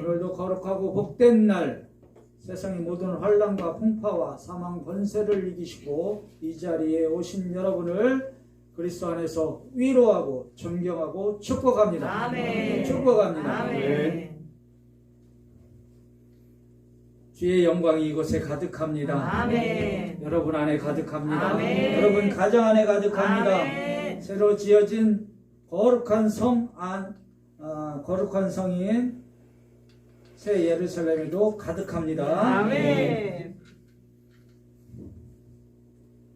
오늘도 거룩하고 복된 날, 세상의 모든 환난과 풍파와 사망 권세를 이기시고 이 자리에 오신 여러분을 그리스도 안에서 위로하고 존경하고 축복합니다. 아멘. 축복합니다. 아멘. 주의 영광이 이곳에 가득합니다. 아멘. 여러분 안에 가득합니다. 아멘. 여러분 가정 안에 가득합니다. 아멘. 새로 지어진 거룩한 거룩한 성인 새 예루살렘에도 가득합니다. 아멘.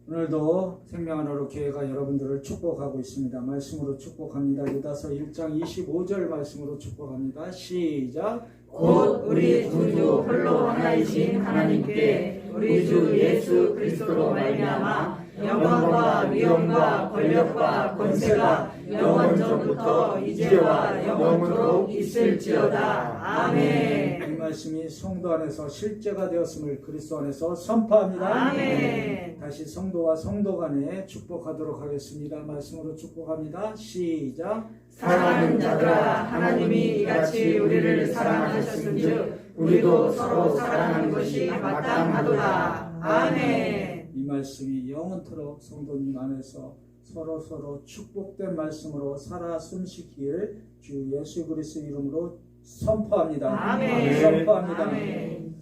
오늘도 생명한 어로 교회가 여러분들을 축복하고 있습니다. 말씀으로 축복합니다. 유다서 1장 25절 말씀으로 축복합니다. 시작. 곧 우리 구주 홀로 하나이신 하나님께 우리 주 예수 그리스도로 말미암아 영광과 위엄과 권력과 권세가 영원전부터 이제와 영원토록 있을지어다. 아멘. 이 말씀이 성도 안에서 실제가 되었음을 그리스도 안에서 선포합니다. 아멘. 다시 성도와 성도 간에 축복하도록 하겠습니다. 말씀으로 축복합니다. 시작. 사랑하는 자들아, 하나님이 이같이 우리를 사랑하셨은즉 우리도 서로 사랑하는 것이 마땅하도다. 아멘. 이 말씀이 영원토록 성도님 안에서 서로 축복된 말씀으로 살아 숨쉬길 주 예수 그리스도 이름으로 선포합니다. 아멘. 선포합니다. 아멘.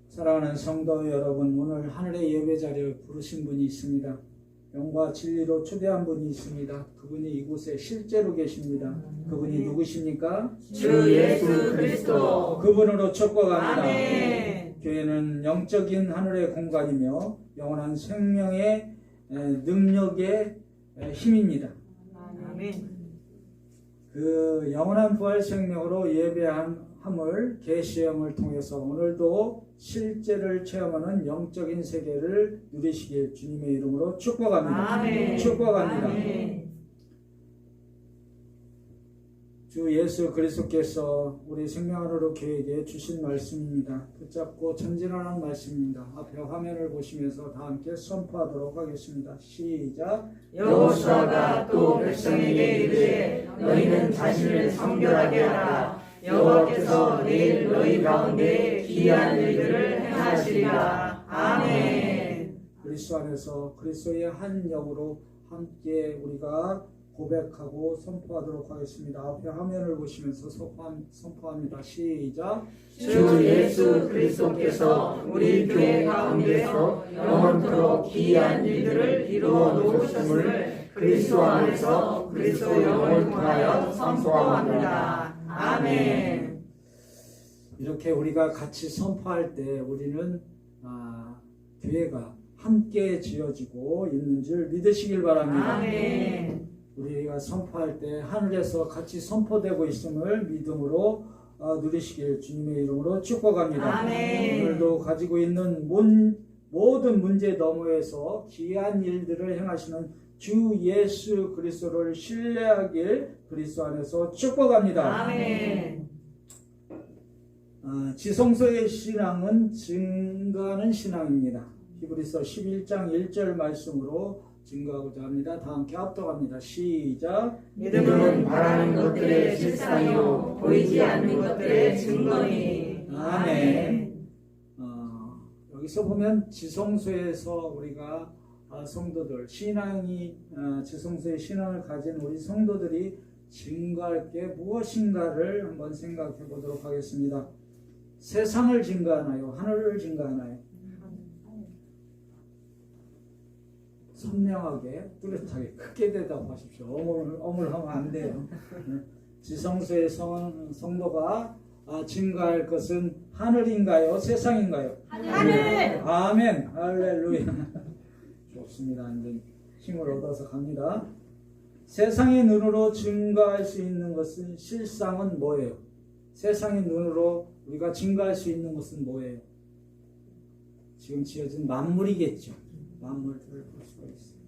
사랑하는 성도 여러분, 오늘 하늘의 예배 자리에 부르신 분이 있습니다. 영과 진리로 초대한 분이 있습니다. 그분이 이곳에 실제로 계십니다. 그분이 누구십니까? 주 예수 그리스도. 그분으로 축복합니다. 아멘. 교회는 영적인 하늘의 공간이며 영원한 생명의 능력의 힘입니다. 아멘. 그 영원한 부활 생명으로 예배함을 계시형을 통해서 오늘도 실제를 체험하는 영적인 세계를 누리시길 주님의 이름으로 축복합니다. 아멘. 축복합니다. 아멘. 주 예수 그리스도께서 우리 생명하루로 교회에게 주신 말씀입니다. 붙잡고 전진하는 말씀입니다. 앞에 화면을 보시면서 다 함께 선포하도록 하겠습니다. 시작. 여호수아가 또 백성에게 이르되 너희는 자신을 성결하게 하라. 여호와께서 내일 너희 가운데 기이한 일들을 행하시리라. 아멘. 그리스도 안에서 그리스도의 한 영으로 함께 우리가 고백하고 선포하도록 하겠습니다. 앞에 화면을 보시면서 선포합니다. 시작. 주 예수 그리스도께서 우리 교회 가운데서 영원토록 기이한 일들을 이루어 놓으셨음을 그리스도 안에서 그리스도 영을 통하여 선포합니다. 아멘. 이렇게 우리가 같이 선포할 때 우리는 교회가 함께 지어지고 있는 줄 믿으시길 바랍니다. 아멘. 우리가 선포할 때 하늘에서 같이 선포되고 있음을 믿음으로 누리시길 주님의 이름으로 축복합니다. 아멘. 오늘도 가지고 있는 모든 문제 너머에서 기이한 일들을 행하시는 주 예수 그리스도를 신뢰하길 그리스도 안에서 축복합니다. 아멘. 지성소의 신앙은 증거하는 신앙입니다. 히브리서 11장 1절 말씀으로 증거하고자 합니다. 다 함께 합독합니다. 시작. 믿음은 바라는 것들의 실상이요 보이지 않는 것들의 증거니. 아멘. 여기서 보면 지성소에서 우리가 성도들 지성소의 신앙을 가진 우리 성도들이 증거할 게 무엇인가를 한번 생각해 보도록 하겠습니다. 세상을 증거하나요? 하늘을 증거하나요? 선명하게 뚜렷하게 크게 대답하십시오. 어물하면 안 돼요. 지성소의 성도가 증거할 것은 하늘인가요? 세상인가요? 하늘. 아멘. 할렐루야. 좋습니다. 이제 힘을 얻어서 갑니다. 세상의 눈으로 증거할 수 있는 것은 실상은 뭐예요? 세상의 눈으로 우리가 증거할 수 있는 것은 뭐예요? 지금 지어진 만물이겠죠. 만물들을 볼 수가 있어요.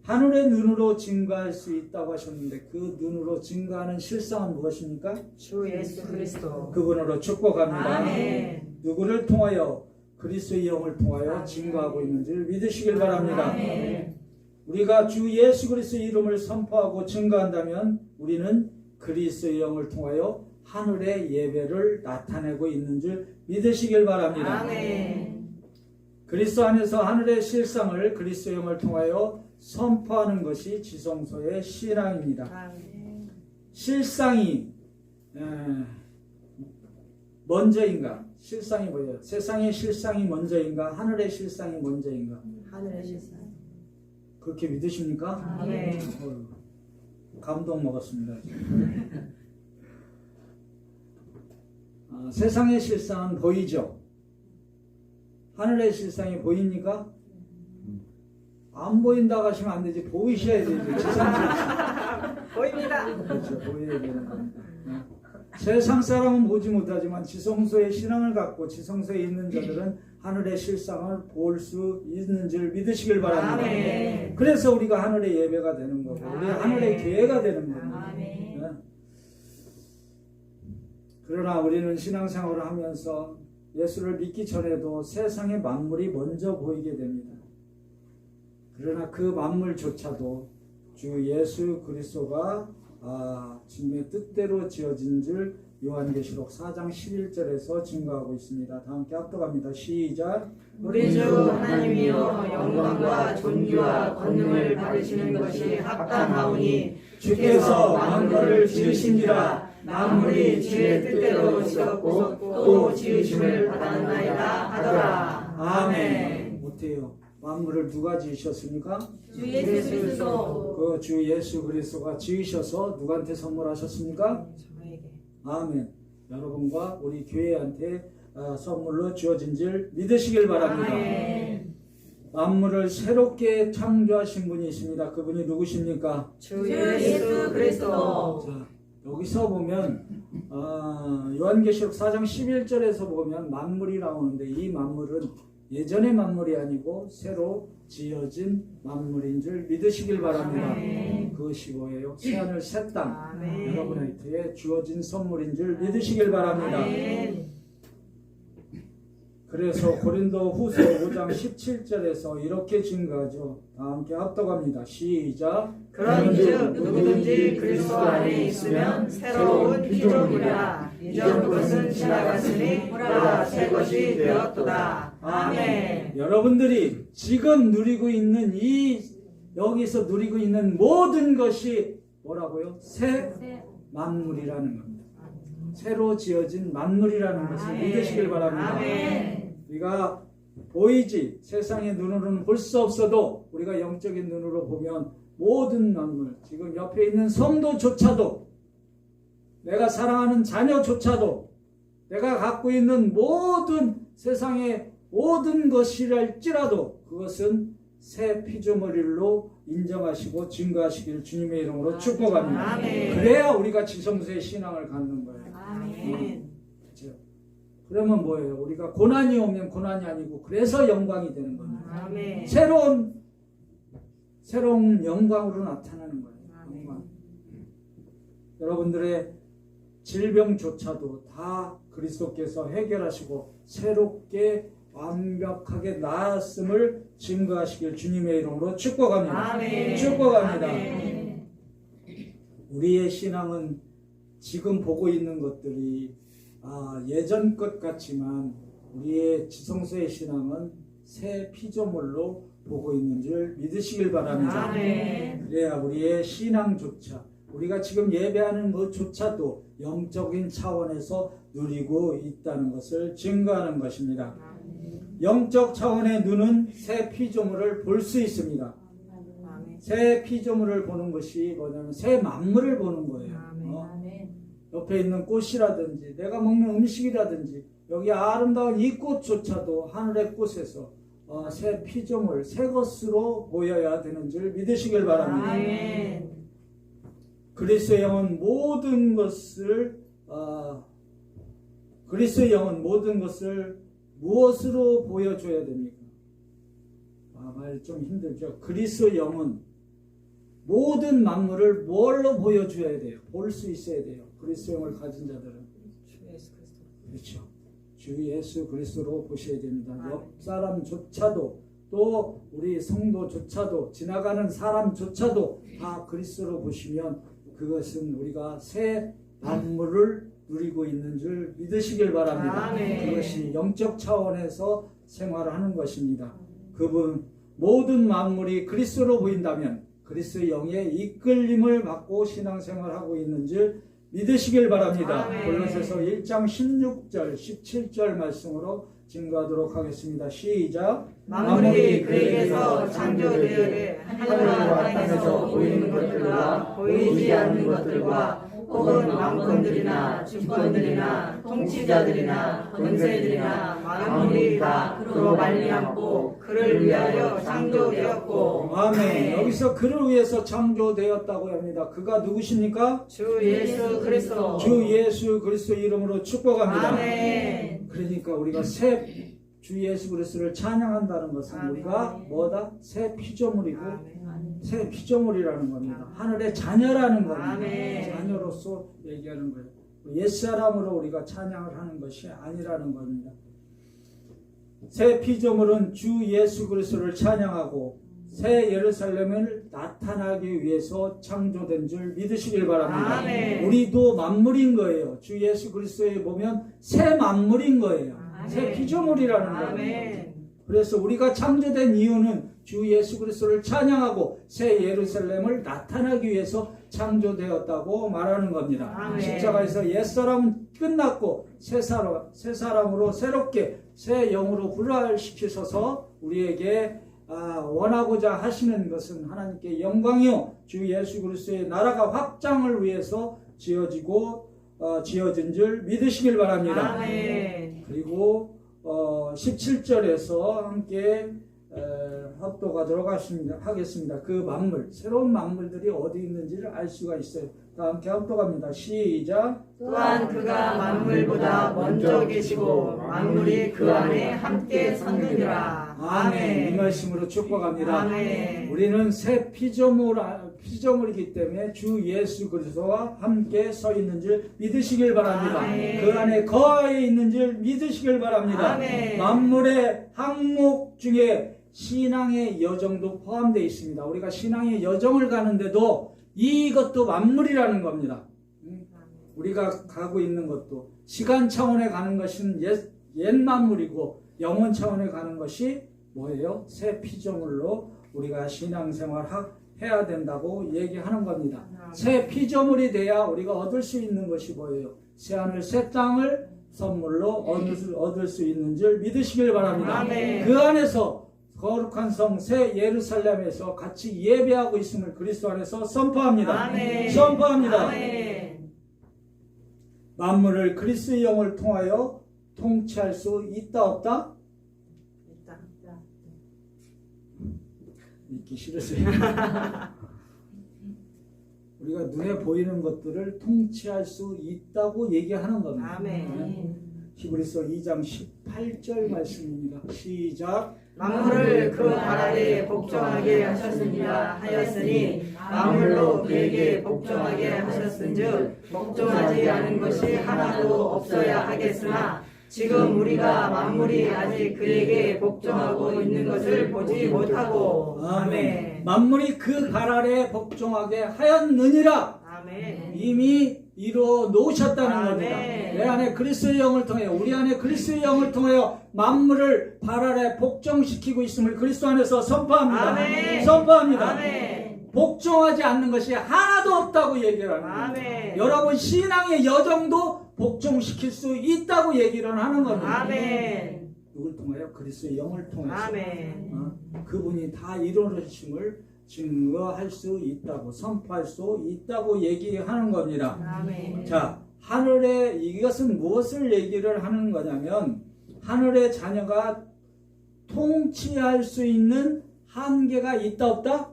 하늘의 눈으로 증거할 수 있다고 하셨는데 그 눈으로 증거하는 실상은 무엇입니까? 주 예수 그리스도. 그분으로 축복합니다. 아멘. 누구를 통하여? 그리스도의 영을 통하여 아멘. 증거하고 있는지를 믿으시길 바랍니다. 아멘. 우리가 주 예수 그리스도의 이름을 선포하고 증거한다면 우리는 그리스도의 영을 통하여 하늘의 예배를 나타내고 있는 줄 믿으시길 바랍니다. 아멘. 그리스도 안에서 하늘의 실상을 그리스도의 영을 통하여 선포하는 것이 지성소의 신앙입니다. 아멘. 실상이 먼저인가? 실상이 뭐예요? 세상의 실상이 먼저인가? 하늘의 실상이 먼저인가? 하늘의 실상. 그렇게 믿으십니까? 아멘. 감동 먹었습니다. 세상의 실상은 보이죠? 하늘의 실상이 보입니까? 안 보인다고 하시면 안 되지. 보이셔야 되지. 보입니다. 그렇죠. 보여야 되는 겁니다. 세상 사람은 보지 못하지만 지성소의 신앙을 갖고 지성소에 있는 자들은 하늘의 실상을 볼 수 있는 줄 믿으시길 바랍니다. 아멘. 그래서 우리가 하늘의 예배가 되는 거고 우리 아멘. 하늘의 교회가 되는 겁니다. 아멘. 네. 그러나 우리는 신앙생활을 하면서 예수를 믿기 전에도 세상의 만물이 먼저 보이게 됩니다. 그러나 그 만물조차도 주 예수 그리스도가 주님의 뜻대로 지어진 줄 요한계시록 4장 11절에서 증거하고 있습니다. 다 함께 합독합니다. 시작. 우리 주 하나님이여 영광과 존귀와 권능을 받으시는 것이 합당하오니 주께서 만물을 지으신지라 만물이 주의 뜻대로 지었고 또 지으심을 받았나이다 하더라. 아멘. 못해요. 만물을 누가 지으셨습니까? 주 예수 그리스도. 그 주 예수 그리스도가 지으셔서 누구한테 선물하셨습니까? 저에게. 아멘. 여러분과 우리 교회한테 선물로 주어진 줄 믿으시길 바랍니다. 아멘. 만물을 새롭게 창조하신 분이 있습니다. 그분이 누구십니까? 주 예수 그리스도. 자, 여기서 보면 요한계시록 4장 11절에서 보면 만물이 나오는데 이 만물은 예전의 만물이 아니고 새로 지어진 만물인 줄 믿으시길 바랍니다. 아멘. 그것이 뭐예요? 새하늘 새 땅. 아멘. 여러분한테 주어진 선물인 줄 믿으시길 바랍니다. 아멘. 그래서 고린도 후서 5장 17절에서 이렇게 증거하죠. 다 함께 합독합니다. 시작. 그런즉 누구든지 그리스도 안에 있으면 새로운 피조물이라 이전 것은 지나갔으니 보라 새 것이 되었도다. 아멘. 여러분들이 지금 누리고 있는 여기서 누리고 있는 모든 것이 뭐라고요? 새 만물이라는 겁니다. 새로 지어진 만물이라는 것을 아멘. 믿으시길 바랍니다. 아멘. 우리가 보이지 세상의 눈으로는 볼 수 없어도 우리가 영적인 눈으로 보면 모든 만물, 지금 옆에 있는 성도조차도, 내가 사랑하는 자녀조차도, 내가 갖고 있는 모든 세상의 모든 것이랄지라도 그것은 새 피조물로 인정하시고 증거하시길 주님의 이름으로 축복합니다. 아멘. 그래야 우리가 지성소의 신앙을 갖는 거예요. 아멘. 그렇죠? 그러면 뭐예요? 우리가 고난이 오면 고난이 아니고 그래서 영광이 되는 겁니다. 아멘. 새로운 영광으로 나타나는 거예요. 아멘. 영광. 여러분들의 질병조차도 다 그리스도께서 해결하시고 새롭게 완벽하게 나았음을 증거하시길 주님의 이름으로 축복합니다. 아멘. 축복합니다. 아멘. 우리의 신앙은 지금 보고 있는 것들이 예전 것 같지만 우리의 지성소의 신앙은 새 피조물로 보고 있는 줄 믿으시길 바랍니다. 아멘. 그래야 우리의 신앙조차 우리가 지금 예배하는 것조차도 영적인 차원에서 누리고 있다는 것을 증거하는 것입니다. 영적 차원의 눈은 새 피조물을 볼 수 있습니다. 아멘. 새 피조물을 보는 것이 뭐냐면 새 만물을 보는 거예요. 아멘. 옆에 있는 꽃이라든지 내가 먹는 음식이라든지 여기 아름다운 이 꽃조차도 하늘의 꽃에서 새 피조물, 새 것으로 보여야 되는 줄 믿으시길 바랍니다. 아멘. 그리스도의 영은 모든 것을 무엇으로 보여줘야 됩니까? 말 좀 힘들죠. 그리스도의 영은 모든 만물을 뭘로 보여줘야 돼요? 볼 수 있어야 돼요. 그리스도의 영을 가진 자들은. 주 예수 그리스도. 그렇죠. 주 예수 그리스도로 보셔야 됩니다. 옆 사람조차도 또 우리 성도조차도 지나가는 사람조차도 다 그리스도로 보시면 그것은 우리가 새 만물을 누리고 있는 줄 믿으시길 바랍니다. 아멘. 그것이 영적 차원에서 생활하는 것입니다. 그분 모든 만물이 그리스도로 보인다면 그리스도의 영의 이끌림을 받고 신앙생활하고 있는 줄 믿으시길 바랍니다. 아멘. 골로새서 1장 16절 17절 말씀으로 증거하도록 하겠습니다. 시작. 만물이 그에게서 창조되었되 하늘과 땅에서 보이는 것들과 보이지 않는 것들과 혹은 왕권들이나 주권들이나 통치자들이나 권세들이나 만물이 다 그로 말미암고 그를 위하여 창조되었고. 아멘. 여기서 그를 위해서 창조되었다고 합니다. 그가 누구십니까? 주 예수 그리스도. 주 예수 그리스도 이름으로 축복합니다. 아멘. 그러니까 우리가 새 주 예수 그리스도를 찬양한다는 것은 아멘. 우리가 뭐다? 새 피조물이고 아멘. 새 피조물이라는 겁니다. 하늘의 자녀라는 겁니다. 아멘. 자녀로서 얘기하는 거예요. 옛사람으로 우리가 찬양을 하는 것이 아니라는 겁니다. 새 피조물은 주 예수 그리스도를 찬양하고 새 예루살렘을 나타나기 위해서 창조된 줄 믿으시길 바랍니다. 아멘. 우리도 만물인 거예요. 주 예수 그리스도에 보면 새 만물인 거예요. 아멘. 새 피조물이라는 거예요. 아멘. 그래서 우리가 창조된 이유는 주 예수 그리스도를 찬양하고 새 예루살렘을 나타나기 위해서 창조되었다고 말하는 겁니다. 아멘. 십자가에서 옛사람은 끝났고 새 사람으로 새롭게 새 영으로 부활시키셔서 우리에게 원하고자 하시는 것은 하나님께 영광이요 주 예수 그리스도의 나라가 확장을 위해서 지어진 줄 믿으시길 바랍니다. 아멘. 그리고 17절에서 함께 합독하도록 하겠습니다. 그 만물, 새로운 만물들이 어디 있는지를 알 수가 있어요. 다 함께 합독합니다. 시작. 또한 그가 만물보다 먼저 계시고 만물이 그 안에 함께 섰느니라. 아멘. 이 말씀으로 축복합니다. 아멘. 우리는 새 피조물이기 때문에 주 예수 그리스도와 함께 서 있는 줄 믿으시길 바랍니다. 아멘. 그 안에 거하여 있는 줄 믿으시길 바랍니다. 아멘. 만물의 항목 중에 신앙의 여정도 포함되어 있습니다. 우리가 신앙의 여정을 가는데도 이것도 만물이라는 겁니다. 우리가 가고 있는 것도 시간 차원에 가는 것은 옛 만물이고 영혼 차원에 가는 것이 뭐예요? 새 피조물로 우리가 신앙생활 해야 된다고 얘기하는 겁니다. 새 피조물이 돼야 우리가 얻을 수 있는 것이 뭐예요? 새 하늘 새 땅을 선물로 얻을 수 있는 줄 믿으시길 바랍니다. 아멘. 그 안에서 거룩한 성 새 예루살렘에서 같이 예배하고 있음을 그리스도 안에서 선포합니다. 아멘. 선포합니다. 아멘. 만물을 그리스도의 영을 통하여 통치할 수 있다 없다? 있다. 믿기 싫으세요? 우리가 눈에 보이는 것들을 통치할 수 있다고 얘기하는 겁니다. 아멘. 히브리서 2장 18절 말씀입니다. 시작. 만물을 그 발 아래 복종하게 하셨느니라 하였으니 만물로 그에게 복종하게 하셨은즉 복종하지 않은 것이 하나도 없어야 하겠으나 지금 우리가 만물이 아직 그에게 복종하고 있는 것을 보지 못하고. 아멘. 만물이 그 발 아래 복종하게 하였느니라. 아멘. 이미 이루어 놓으셨다는 아멘. 겁니다. 내 안에 그리스도의 영을 통해 우리 안에 그리스도의 영을 통하여 만물을 발 아래 복종시키고 있음을 그리스도 안에서 선포합니다. 아멘. 선포합니다. 아멘. 복종하지 않는 것이 하나도 없다고 얘기를 하는 겁니다. 아멘. 여러분 신앙의 여정도 복종시킬 수 있다고 얘기를 하는 겁니다. 아멘. 누굴 통하여? 그리스도의 영을 통해서. 아멘. 그분이 다 이루어주심을 증거할 수 있다고 선포할 수 있다고 얘기하는 겁니다. 아멘. 자, 하늘의 이것은 무엇을 얘기를 하는 거냐면 하늘의 자녀가 통치할 수 있는 한계가 있다 없다?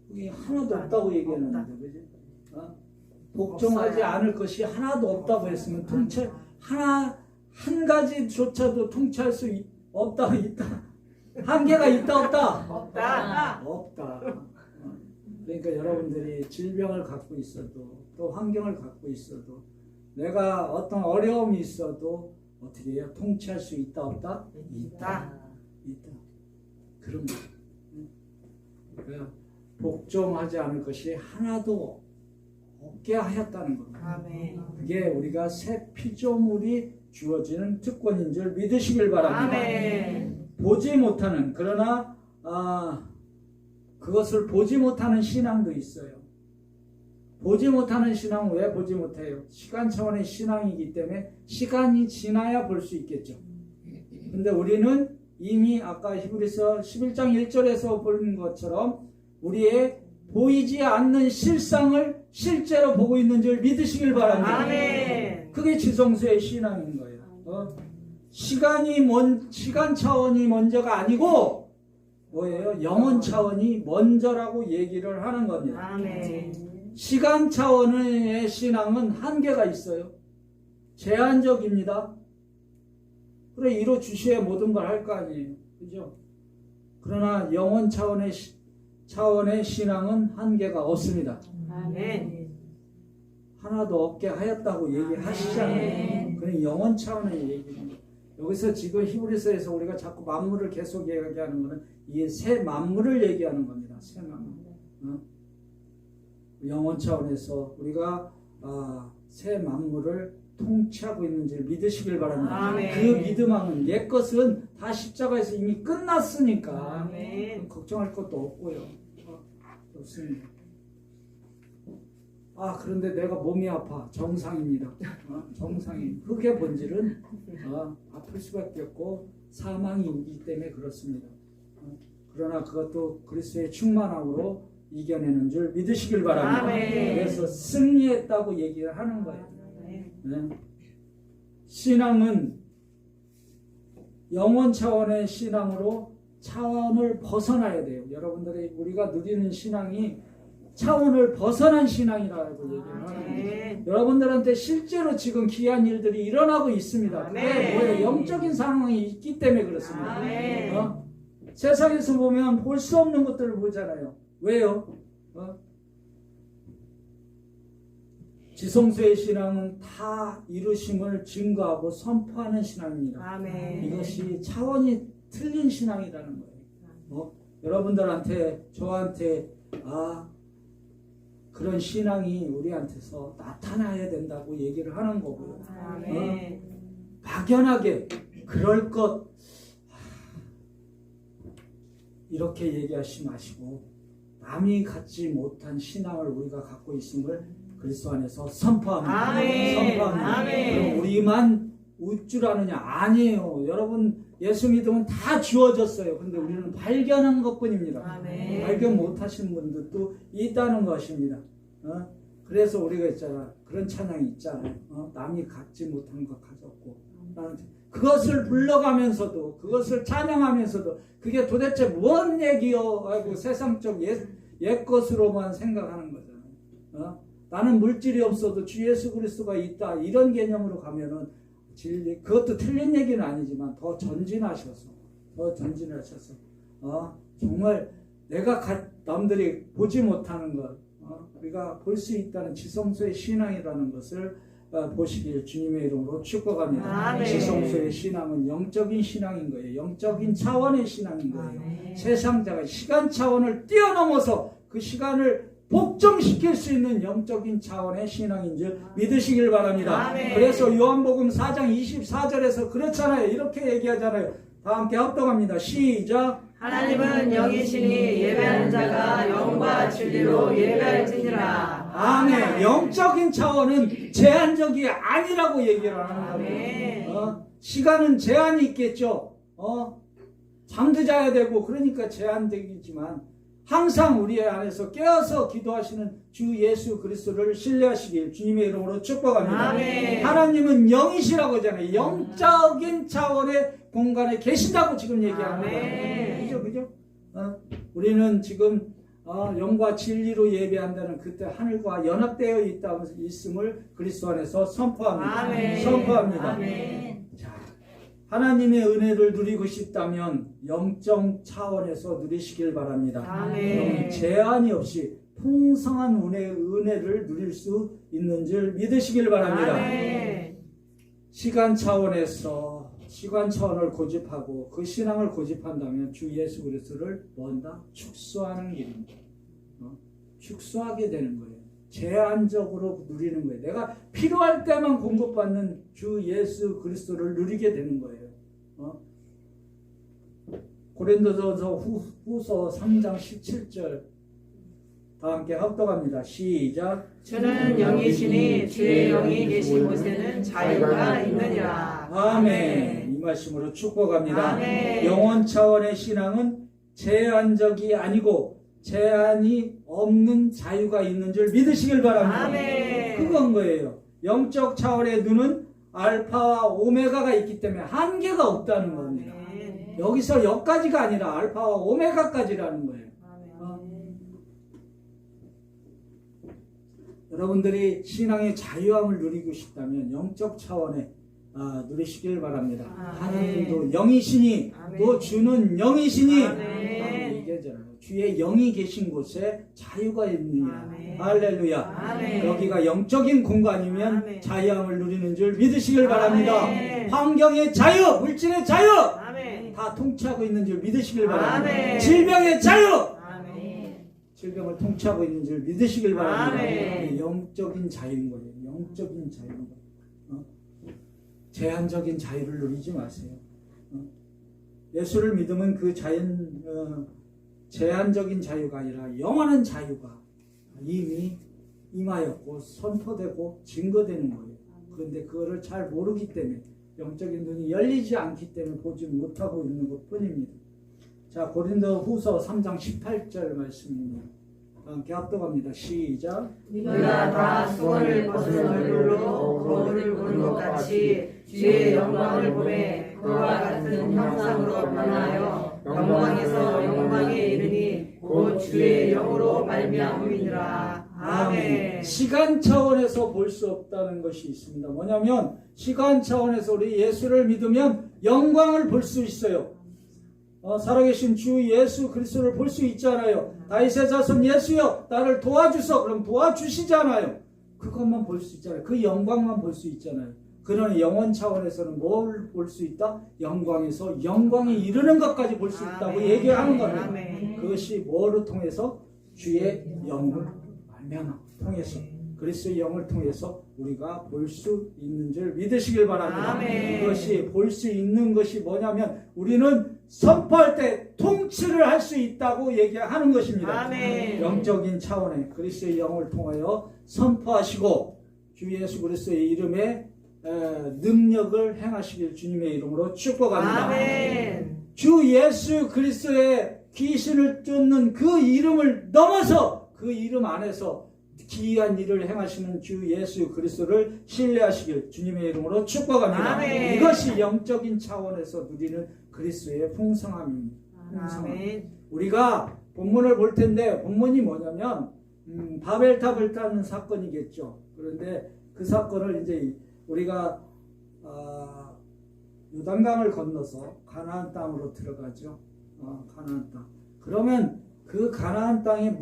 그게 하나도 없다고 얘기했는데 그지? 복종하지 않을 것이 하나도 없다고 했으면 통치 한 가지조차도 통치할 수 없다 있다 한계가 있다 없다? 없다. 없다. 그러니까 여러분들이 질병을 갖고 있어도 또 환경을 갖고 있어도 내가 어떤 어려움이 있어도 어떻게 해요? 통치할 수 있다 없다? 있다. 있다. 그럼 복종하지 않을 것이 하나도 없게 하였다는 겁니다. 아멘. 그게 우리가 새 피조물이 주어지는 특권인 줄 믿으시길 바랍니다. 아멘. 보지 못하는, 그러나 그것을 보지 못하는 신앙도 있어요. 보지 못하는 신앙은 왜 보지 못해요? 시간 차원의 신앙이기 때문에 시간이 지나야 볼 수 있겠죠. 근데 우리는 이미 아까 히브리서 11장 1절에서 본 것처럼 우리의 보이지 않는 실상을 실제로 보고 있는 줄 믿으시길 바랍니다. 아멘. 그게 지성소의 신앙인 거예요. 시간 차원이 먼저가 아니고 뭐예요? 영혼 차원이 먼저라고 얘기를 하는 겁니다. 아멘. 시간 차원의 신앙은 한계가 있어요. 제한적입니다. 그래 이루 주셔야 모든 걸 할 거 아니에요. 그죠? 그러나 영혼 차원의 신앙은 한계가 없습니다. 아멘. 하나도 없게 하였다고 얘기하시잖아요. 그건 영혼 차원의 얘기입니다. 여기서 지금 히브리서에서 우리가 자꾸 만물을 계속 얘기하는 것은 이 새 만물을 얘기하는 겁니다. 새 만물. 영혼 차원에서 우리가 새 만물을 통치하고 있는지 믿으시길 바랍니다. 아멘. 그 믿음하면 옛 것은 다 십자가에서 이미 끝났으니까 아멘. 걱정할 것도 없고요. 좋습니다. 그런데 내가 몸이 아파. 정상입니다. 정상이. 흙의 본질은 아플 수밖에 없고 사망이 오기 때문에 그렇습니다. 그러나 그것도 그리스도의 충만함으로 이겨내는 줄 믿으시길 바랍니다. 아멘. 그래서 승리했다고 얘기를 하는 거예요. 네. 신앙은 영혼 차원의 신앙으로 차원을 벗어나야 돼요. 여러분들이 우리가 누리는 신앙이 차원을 벗어난 신앙이라고 얘기를 하는 거예요. 여러분들한테 실제로 지금 귀한 일들이 일어나고 있습니다. 그게 뭐예요? 영적인 상황이 있기 때문에 그렇습니다. 세상에서 보면 볼 수 없는 것들을 보잖아요. 왜요? 지성소의 신앙은 다 이루심을 증거하고 선포하는 신앙입니다. 아멘. 이것이 차원이 틀린 신앙이라는 거예요. 여러분들한테 저한테 그런 신앙이 우리한테서 나타나야 된다고 얘기를 하는 거고요. 아멘. 막연하게 그럴 것 이렇게 얘기하지 마시고 남이 갖지 못한 신앙을 우리가 갖고 있음을 그리스도 안에서 선포합니다. 아멘. 선포합니다. 아멘. 그럼 우리만 웃줄 아느냐? 아니에요. 여러분 예수 믿으면 다 주어졌어요. 근데 우리는 발견한 것뿐입니다. 아멘. 발견 못하신 분들도 있다는 것입니다. 그래서 우리가 있잖아. 그런 찬양이 있잖아요. 남이 갖지 못한 것 가졌고 그것을 불러가면서도 그것을 찬양하면서도 그게 도대체 뭔 얘기요? 하고 세상적 옛 것으로만 생각하는 거잖아요. 나는 물질이 없어도 주 예수 그리스도가 있다 이런 개념으로 가면은 진리 그것도 틀린 얘기는 아니지만 더 전진하셔서 정말 내가 남들이 보지 못하는 것 우리가 볼 수 있다는 지성소의 신앙이라는 것을 보시길 주님의 이름으로 축복합니다. 아멘. 지성소의 신앙은 영적인 신앙인 거예요. 영적인 차원의 신앙인 거예요. 아멘. 세상자가 시간 차원을 뛰어넘어서 그 시간을 복종시킬 수 있는 영적인 차원의 신앙인 줄 믿으시길 바랍니다. 아멘. 그래서 요한복음 4장 24절에서 그렇잖아요. 이렇게 얘기하잖아요. 다 함께 합동합니다. 시작. 하나님은 영이시니 예배하는 자가 영과 진리로 예배할지니라. 아멘. 영적인 차원은 제한적이 아니라고 얘기를 하는 아멘. 겁니다. 시간은 제한이 있겠죠. 잠도 자야 되고 그러니까 제한되겠지만 항상 우리 안에서 깨어서 기도하시는 주 예수 그리스도를 신뢰하시길 주님의 이름으로 축복합니다. 아멘. 하나님은 영이시라고 하잖아요. 영적인 차원의 공간에 계신다고 지금 얘기하는 거예요. 그죠? 우리는 지금 영과 진리로 예배한다는 그때 하늘과 연합되어 있음을 그리스도 안에서 선포합니다. 아멘. 선포합니다. 아멘. 자, 하나님의 은혜를 누리고 싶다면 영적 차원에서 누리시길 바랍니다. 아멘. 그럼 제한이 없이 풍성한 은혜를 누릴 수 있는 줄 믿으시길 바랍니다. 아멘. 시간 차원을 고집하고 그 신앙을 고집한다면 주 예수 그리스도를 뭔가 축소하는 길입니다. 축소하게 되는 거예요. 제한적으로 누리는 거예요. 내가 필요할 때만 공급받는 주 예수 그리스도를 누리게 되는 거예요. 고린도전서 후서 3장 17절 다 함께 합독합니다. 시작. 주는 영이시니 주의 영이 계신 곳에는 자유가 있느니라. 아멘. 이 말씀으로 축복합니다. 아멘. 영원 차원의 신앙은 제한적이 아니고 제한이 없는 자유가 있는 줄 믿으시길 바랍니다. 아멘. 그건 거예요. 영적 차원의 눈은 알파와 오메가가 있기 때문에 한계가 없다는 겁니다. 아멘. 여기서 여기까지가 아니라 알파와 오메가까지라는 거예요. 여러분들이 신앙의 자유함을 누리고 싶다면 영적 차원에 누리시길 바랍니다. 하나님도 영이시니 아멘. 또 주는 영이시니 아멘. 얘기하잖아요. 주의 영이 계신 곳에 자유가 있느니라. 아멘. 할렐루야. 아멘. 여기가 영적인 공간이면 아멘. 자유함을 누리는 줄 믿으시길 바랍니다. 아멘. 환경의 자유, 물질의 자유 아멘. 다 통치하고 있는 줄 믿으시길 바랍니다. 아멘. 질병의 자유, 아멘. 질병을 통치하고 있는 줄 믿으시길 바랍니다. 아멘. 이게 영적인 자유인 거예요. 영적인 자유인 거예요. 제한적인 자유를 누리지 마세요. 예수를 믿으면 그 제한적인 자유가 아니라 영원한 자유가 이미 임하였고 선포되고 증거되는 거예요. 그런데 그거를 잘 모르기 때문에 영적인 눈이 열리지 않기 때문에 보지 못하고 있는 것 뿐입니다. 자, 고린도 후서 3장 18절 말씀입니다. 함께 합독합니다. 시작. 우리가 다 수건을 벗은 얼굴로 거울을 보는 것 같이 주의 영광을 보매 그와 같은 형상으로 변하여 영광에서 영광에 이르니 곧 주의 영으로 말미암음이니라. 아멘. 시간 차원에서 볼 수 없다는 것이 있습니다. 뭐냐면 시간 차원에서 우리 예수를 믿으면 영광을 볼 수 있어요. 살아계신 주 예수 그리스도를 볼 수 있잖아요. 다윗의 자손 예수여 나를 도와주소. 그럼 도와주시잖아요. 그것만 볼 수 있잖아요. 그 영광만 볼 수 있잖아요. 그러나 영원 차원에서는 뭘 볼 수 있다? 영광에서 영광에 이르는 것까지 볼 수 있다고 얘기하는 겁니다. 아멘. 그것이 뭐를 통해서? 주의 영을 통해서 그리스도의 영을 통해서 우리가 볼 수 있는 줄 믿으시길 바랍니다. 아멘. 그것이 볼 수 있는 것이 뭐냐면 우리는 선포할 때 통치를 할 수 있다고 얘기하는 것입니다. 아멘. 영적인 차원의 그리스도의 영을 통하여 선포하시고 주 예수 그리스도의 이름에 능력을 행하시길 주님의 이름으로 축복합니다. 아멘. 주 예수 그리스도의 귀신을 쫓는 그 이름을 넘어서 그 이름 안에서 기이한 일을 행하시는 주 예수 그리스도를 신뢰하시길 주님의 이름으로 축복합니다. 아멘. 이것이 영적인 차원에서 누리는 그리스도의 풍성함입니다. 아멘. 우리가 본문을 볼 텐데 본문이 뭐냐면 바벨탑을 타는 사건이겠죠. 그런데 그 사건을 이제 우리가 요단강을 건너서 가나안 땅으로 들어가죠. 가나안 땅. 그러면 그 가나안 땅에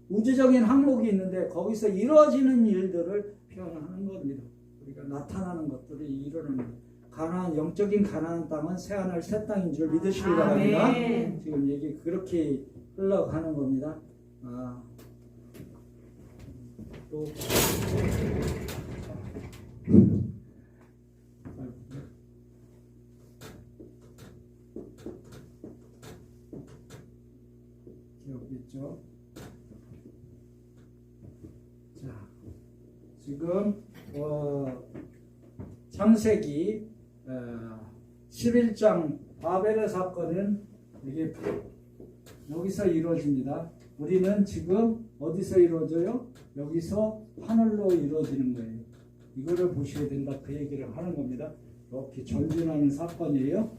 우주적인 항목이 있는데 거기서 이루어지는 일들을 표현하는 겁니다. 우리가 나타나는 것들이 이루는 거예요. 영적인 가나안 땅은 새하늘 새 땅인 줄 믿으시길 바랍니다. 아멘. 지금 얘기 그렇게 흘러가는 겁니다. 또 여기 있죠. 자, 지금 창세기 11장 바벨의 사건은 이게 여기서 이루어집니다. 우리는 지금 어디서 이루어져요? 여기서 하늘로 이루어지는 거예요. 이거를 보셔야 된다. 그 얘기를 하는 겁니다. 이렇게 전진하는 사건이에요.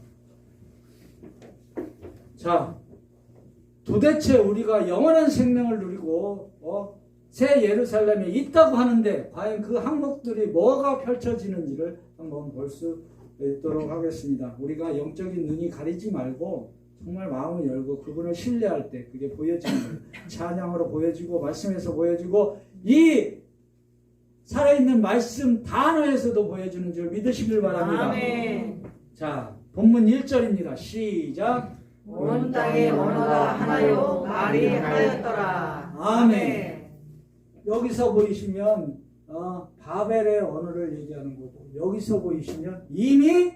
자, 도대체 우리가 영원한 생명을 누리고 새 예루살렘에 있다고 하는데 과연 그 항목들이 뭐가 펼쳐지는지를 한번 볼 수 있도록 하겠습니다. 우리가 영적인 눈이 가리지 말고 정말 마음을 열고 그분을 신뢰할 때 그게 보여지는 거예요. 찬양으로 보여지고 말씀에서 보여지고 이 살아있는 말씀 단어에서도 보여주는 줄 믿으시길 바랍니다. 아멘. 자, 본문 1절입니다. 시작. 온 땅의 언어가 하나요 말이 하나였더라. 아멘. 여기서 보이시면 바벨의 언어를 얘기하는 거고, 여기서 보이시면 이미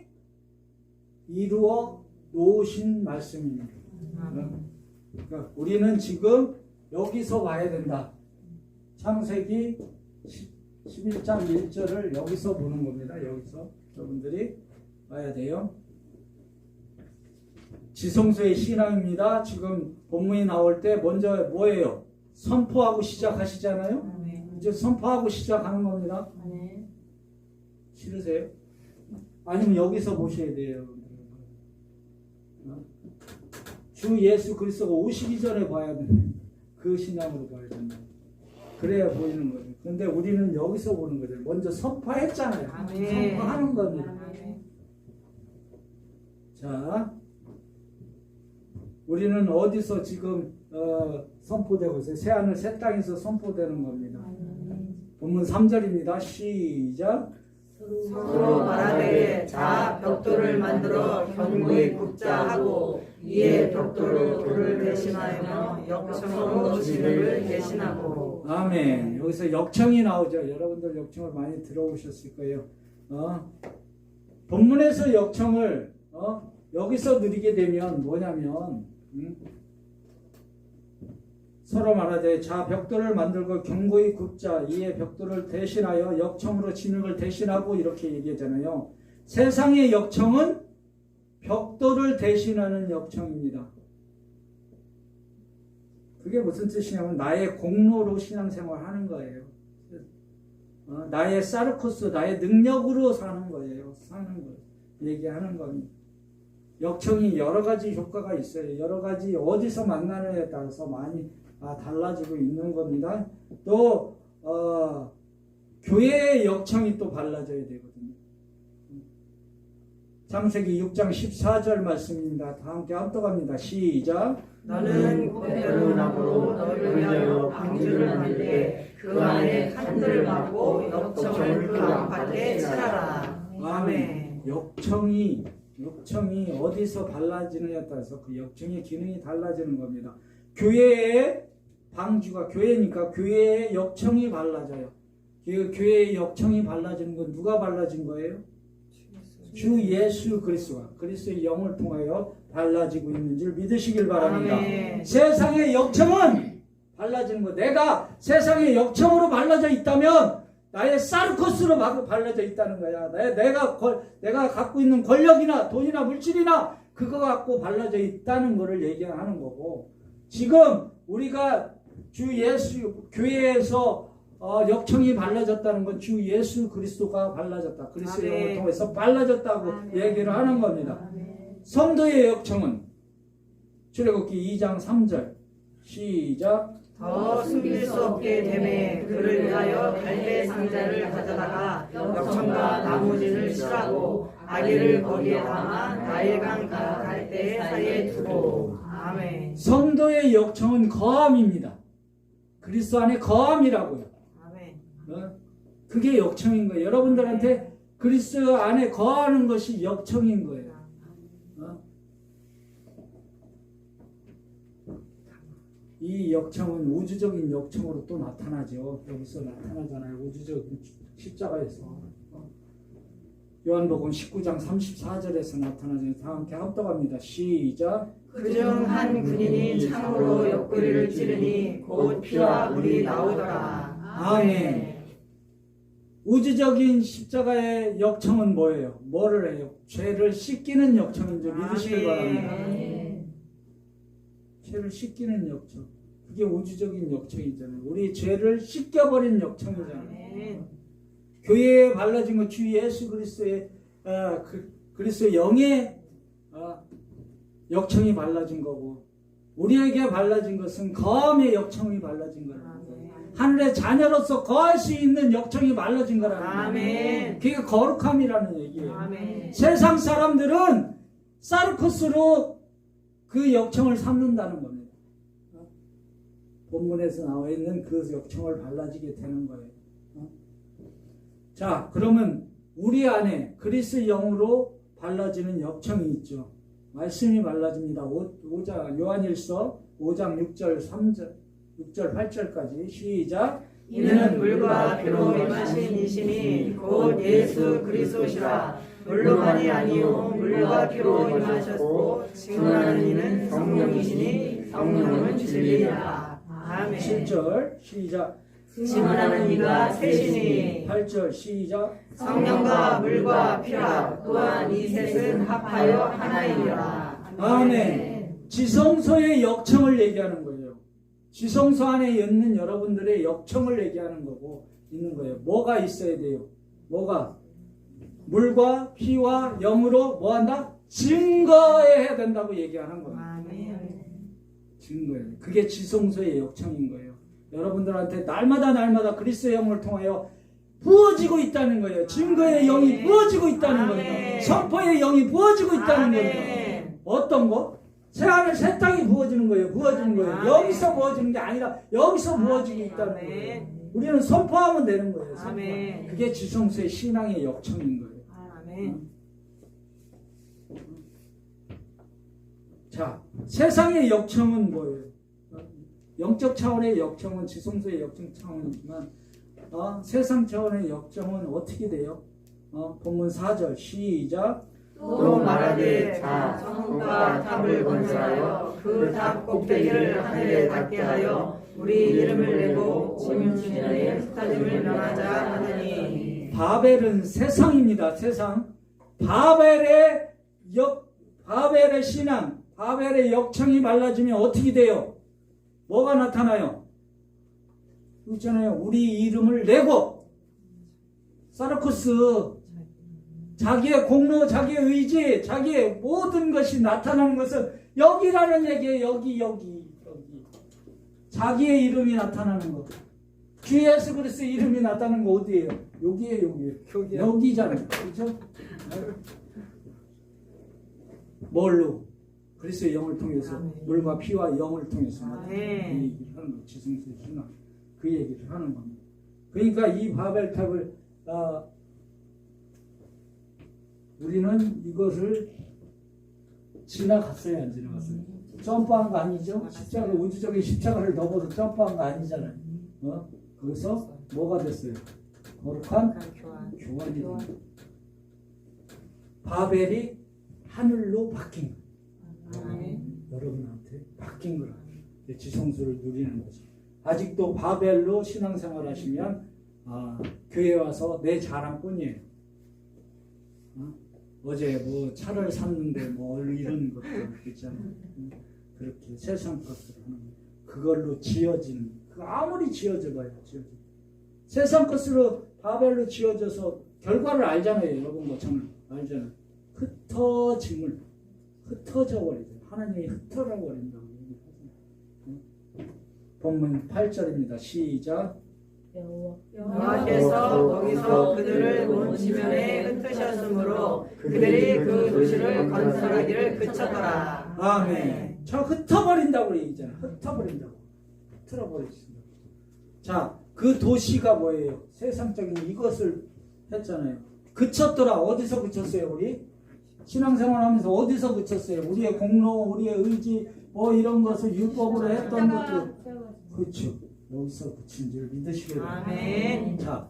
이루어 놓으신 말씀입니다. 그러니까 우리는 지금 여기서 봐야 된다. 창세기 11장 1절을 여기서 보는 겁니다. 여기서 여러분들이 봐야 돼요. 지성소의 신앙입니다. 지금 본문이 나올 때 먼저 뭐예요? 선포하고 시작하시잖아요. 이제 선포하고 시작하는 겁니다. 싫으세요? 아니면 여기서 보셔야 돼요. 주 예수 그리스도가 오시기 전에 봐야 되는 그 신앙으로 봐야 된다. 그래야 보이는 거예요. 근데 우리는 여기서 보는 거죠. 먼저 선포했잖아요. 선포하는 겁니다. 자, 우리는 어디서 지금 선포되고 있어요? 새하늘 새 땅에서 선포되는 겁니다. 본문 3절입니다. 시작. 서로 말하되 자 벽돌을 만들어 견고히 굽자 하고 이에 벽돌로 돌을 대신하여 역청으로 진을 대신하고. 아멘. 여기서 역청이 나오죠. 여러분들 역청을 많이 들어오셨을 거예요. 본문에서 역청을 여기서 누리게 되면 뭐냐면 서로 말하되 자 벽돌을 만들고 견고히 굽자 이에 벽돌을 대신하여 역청으로 진흙을 대신하고 이렇게 얘기하잖아요. 세상의 역청은 벽돌을 대신하는 역청입니다. 그게 무슨 뜻이냐면 나의 공로로 신앙생활 하는 거예요. 나의 사르코스, 나의 능력으로 사는 거예요. 사는 거예요. 얘기하는 겁니다. 역청이 여러 가지 효과가 있어요. 여러 가지 어디서 만나느냐에 따라서 많이 달라지고 있는 겁니다. 또 교회의 역청이 또 달라져야 되거든요. 창세기 6장 14절 말씀입니다. 다 함께 합독합니다. 시작. 너는 꽃별로 나무로 너를 위하여 방주를 만들되 그 안에 칸들을 막고 역청을 그 안팎에 칠하라. 아멘. 역청이 어디서 달라지느냐에 따라서 그 역청의 기능이 달라지는 겁니다. 교회의 방주가 교회니까 교회의 역청이 달라져요. 그 교회의 역청이 달라지는 건 누가 달라진 거예요? 주 예수 그리스도가 그리스도의 영을 통하여 달라지고 있는 줄 믿으시길 바랍니다. 아멘. 세상의 역청은 달라지는 거. 내가 세상의 역청으로 달라져 있다면 나의 사르코스로 달라져 있다는 거야. 내가 갖고 있는 권력이나 돈이나 물질이나 그거 갖고 달라져 있다는 것을 얘기하는 거고, 지금 우리가 주 예수 교회에서 역청이 발라졌다는 건 주 예수 그리스도가 발라졌다. 그리스도의 영을 통해서 발라졌다고 얘기를 하는 겁니다. 성도의 역청은 출애굽기 2장 3절 시작. 더 숨길 수 없게 되매 그를 위하여 갈대 상자를 가져다가 역청과 나무진을 칠하고 아기를 거기에 담아 나일강과 갈대 사이에 두고. 아멘. 성도의 역청은 거함입니다. 그리스도 안에 거함이라고요. 아멘. 그게 역청인 거예요. 여러분들한테 그리스도 안에 거하는 것이 역청인 거예요. 이 역청은 우주적인 역청으로 또 나타나죠. 여기서 나타나잖아요. 우주적인 십자가에서. 요한복음 19장 34절에서 나타나죠. 다 함께 합독합니다. 시작. 그중 한 군인이 창으로 옆구리를 찌르니 곧 피와 물이 나오더라. 아멘. 우주적인 십자가의 역청은 뭐예요? 뭐를 해요? 죄를 씻기는 역청인 줄 믿으시길 바랍니다. 죄를 씻기는 역청. 그게 우주적인 역청이잖아요. 우리 죄를 씻겨버린 역청이잖아요. 교회에 발라진 것 주 예수 그리스도의 그리스도의 영의 역청이 발라진 거고, 우리에게 발라진 것은 거함의 역청이 발라진 거라는 거예요. 하늘의 자녀로서 거할 수 있는 역청이 발라진 거라는 거예요. 그게 거룩함이라는 얘기예요. 아멘. 세상 사람들은 사르코스로 그 역청을 삼는다는 겁니다. 본문에서 나와 있는 그 역청을 발라지게 되는 거예요. 자, 그러면 우리 안에 그리스도의 영으로 발라지는 역청이 있죠. 말씀이 발라집니다. 요한일서 5장 6절 8절까지 시작. 이는 물과 피로 임하신 이심이 곧 예수 그리스도시라. 물로만이 아니요 물과 피로 임하셨고 증언하는 이는 성령이시니 성령은 진리라. 아멘. 7절 시작. 증언하는 이가 셋이니 8절 시작. 성령과 물과 피라. 또한 이 셋은 합하여 하나이니라. 아멘. 지성소의 역청을 얘기하는 거예요. 지성소 안에 있는 여러분들의 역청을 얘기하는 거고 있는 거예요. 뭐가 있어야 돼요? 뭐가? 물과 피와 영으로 뭐한다? 증거해야 된다고 얘기하는 거예요. 아멘. 증거예요. 그게 지성소의 역청인 거예요. 여러분들한테 날마다 그리스도의 영을 통하여 부어지고 있다는 거예요. 증거의 영이 부어지고 있다는 거예요. 선포의 영이 부어지고 있다는 거예요. 어떤 거? 새하늘 새 땅이 부어지는 거예요. 부어지는 거예요. 여기서 부어지는 게 아니라 여기서 부어지고 있다는 거예요. 우리는 선포하면 되는 거예요. 선포. 그게 지성소의 신앙의 역청인 거예요. 아멘. 자, 세상의 역청은 뭐예요? 영적 차원의 역청은 지성소의 역청 차원이지만 세상 차원의 역청은 어떻게 돼요? 본문 4절 시작. 또 말하되 자 성과 탑을 건설하여 그 탑 꼭대기를 하늘에 닿게 하여 우리 이름을 내고 지면에 흩어짐을 면하자 하더니. 바벨은 세상입니다. 세상. 바벨의 신앙, 바벨의 역청이 말라지면 어떻게 돼요? 뭐가 나타나요? 있잖아요. 우리 이름을 내고 사르쿠스 자기의 공로, 자기의 의지, 자기의 모든 것이 나타나는 것은 여기라는 얘기예요. 여기. 자기의 이름이 나타나는 것. 주 예수 그리스도 이름이 나타나는 거 어디예요? 여기예요. 여기잖아요. 그렇죠? 뭘로? 그리스도의 영을 통해서, 물과 피와 영을 통해서 그 얘기를 하는 거. 지성소의 신앙. 그 얘기를 하는 겁니다. 그러니까 이 바벨탑을 우리는 이것을 지나갔어요, 안 지나갔어요? 점프한 거 아니죠? 십자가, 우주적인 십자가를 넘어서 점프한 거 아니잖아요. 거기서 뭐가 됐어요? 거룩한 교환이 됩니다. 바벨이 하늘로 바뀐 거예요. 여러분한테 바뀐 거예요. 지성소를 누리는 거죠. 아직도 바벨로 신앙생활 하시면 교회 와서 내 자랑뿐이에요. 어제 뭐 차를 샀는데 뭐 이런 것들 있잖아요. 그렇게 세상 것으로 하는 거. 그걸로 지어지는 그 아무리 지어져 봐요. 세상 것으로 바벨로 지어져서 결과를 알잖아요. 여러분 것처럼 알잖아요. 흩어져 버리죠. 하나님이 흩어져 버린다고 얘기하잖아요. 본문 8절입니다. 시작. 여호와께서 거기서 그들을 온 지면에 흩으셨으므로 그들이 그 도시를 건설하기를 그쳤더라. 아멘. 저 흩어버린다고 얘기잖아요. 흩어버리신다. 자, 그 도시가 뭐예요? 세상적인 이것을 했잖아요. 그쳤더라. 어디서 그쳤어요, 우리? 신앙생활하면서 어디서 그쳤어요? 우리의 공로, 우리의 의지, 뭐 이런 것을 율법으로 했던 것들. 그렇죠. 여기서 그친 줄 믿으시게 됩니다. 아멘. 자,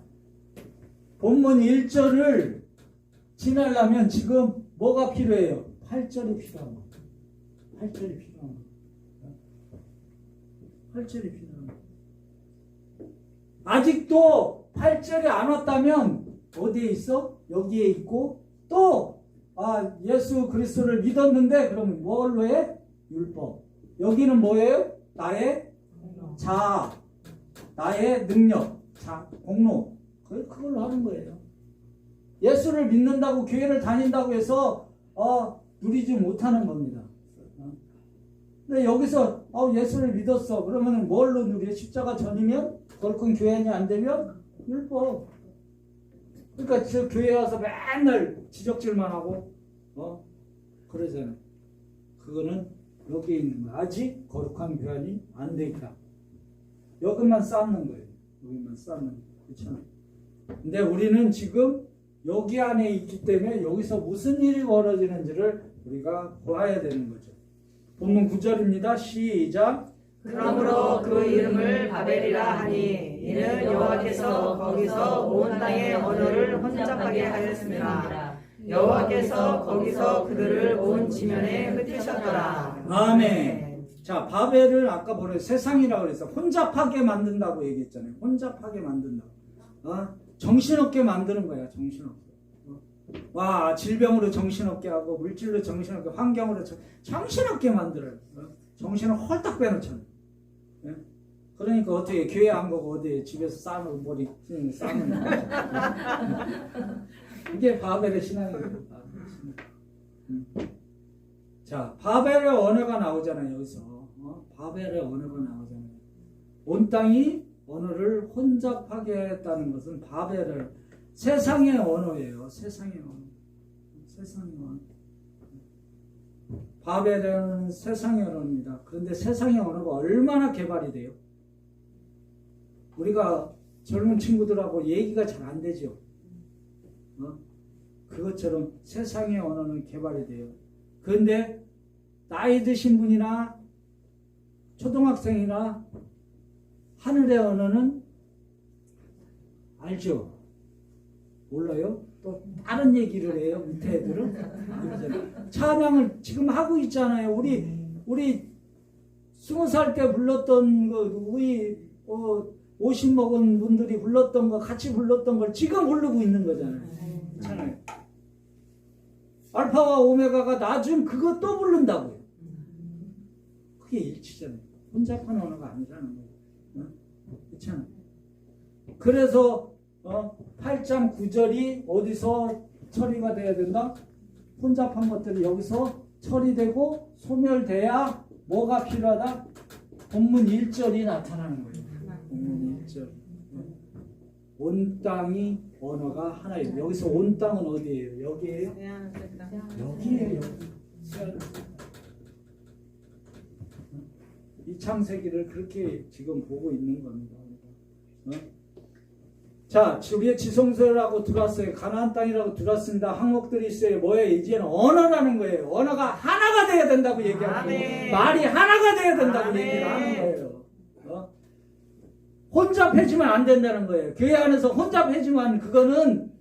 본문 1절을 지나려면 지금 뭐가 필요해요? 8절이 필요한 거예요. 8절이 필요한 거예요. 아직도 8절이 안 왔다면 어디에 있어? 여기에 있고 또 예수 그리스도를 믿었는데 그러면 뭘로 해? 율법. 여기는 뭐예요? 나의 자아, 나의 능력, 공로. 그걸로 하는 거예요. 예수를 믿는다고 교회를 다닌다고 해서 누리지 못하는 겁니다. 근데 여기서 예수를 믿었어. 그러면 뭘로 누려? 십자가 전이면? 거룩한 교회는 안 되면? 율법. 그러니까 저 교회 와서 맨날 지적질만 하고 그러잖아요. 그거는 여기에 있는 거예요. 아직 거룩한 교환이 안 돼 있다. 여기만 쌓는 거예요. 그렇잖아요. 근데 우리는 지금 여기 안에 있기 때문에 여기서 무슨 일이 벌어지는지를 우리가 보아야 되는 거죠. 본문 9절입니다. 시작. 그러므로 그 이름을 바벨이라 하니 이는 여호와께서 거기서 온 땅의 언어를 혼잡하게 하였습니다. 여호와께서 거기서 그들을 온 지면에 흩으셨더라. 아멘. 자, 바벨을 아까 뭐래 세상이라고 그랬어. 혼잡하게 만든다고 얘기했잖아요. 혼잡하게 만든다고. 정신없게 만드는 거야. 정신없게. 와, 질병으로 정신없게 하고 물질로 정신없게, 환경으로 정신없게 만들어요. 정신을 홀딱 빼놓잖아요. 예? 그러니까 어떻게 교회 안 가고 어디 집에서 싸는 머리 싸는 이게 바벨의 신앙이에요. 자, 바벨의 언어가 나오잖아요. 여기서 바벨의 언어가 나오잖아요. 온 땅이 언어를 혼잡하게 했다는 것은 바벨을 세상의 언어예요. 세상의 언어. 세상의 언어. 바벨은 세상의 언어입니다. 그런데 세상의 언어가 얼마나 개발이 돼요? 우리가 젊은 친구들하고 얘기가 잘 안 되죠. 그것처럼 세상의 언어는 개발이 돼요. 그런데 나이 드신 분이나 초등학생이나 하늘의 언어는 알죠? 몰라요? 또 다른 얘기를 해요. 밑에 애들은 찬양을 지금 하고 있잖아요. 우리 20살 때 불렀던 거, 우리 50 먹은 분들이 불렀던 거, 같이 불렀던 걸 지금 부르고 있는 거잖아요. 그렇잖아요. 알파와 오메가가 나중 그거 또 부른다고요. 그게 일치잖아요. 혼잡한 언어가 아니라는 거예요. 그렇잖아요. 그래서 8장 9절이 어디서 처리가 돼야 된다? 혼잡한 것들이 여기서 처리되고 소멸돼야 뭐가 필요하다? 본문 1절이 나타나는 거예요. 본문 1절. 온 땅이 언어가 하나예요. 여기서 온 땅은 어디예요? 여기예요? 여기예요. 이 창세기를 그렇게 지금 보고 있는 겁니다. 자, 우리의 지성소라고 들어왔어요. 가나안 땅이라고 들어왔습니다. 항목들이 있어요. 뭐예요? 이제는 언어라는 거예요. 언어가 하나가 돼야 된다고 얘기하는 거예요. 말이 하나가 돼야 된다고 얘기를 하는 거예요. 혼잡해지면 안 된다는 거예요. 교회 안에서 혼잡해지면 그거는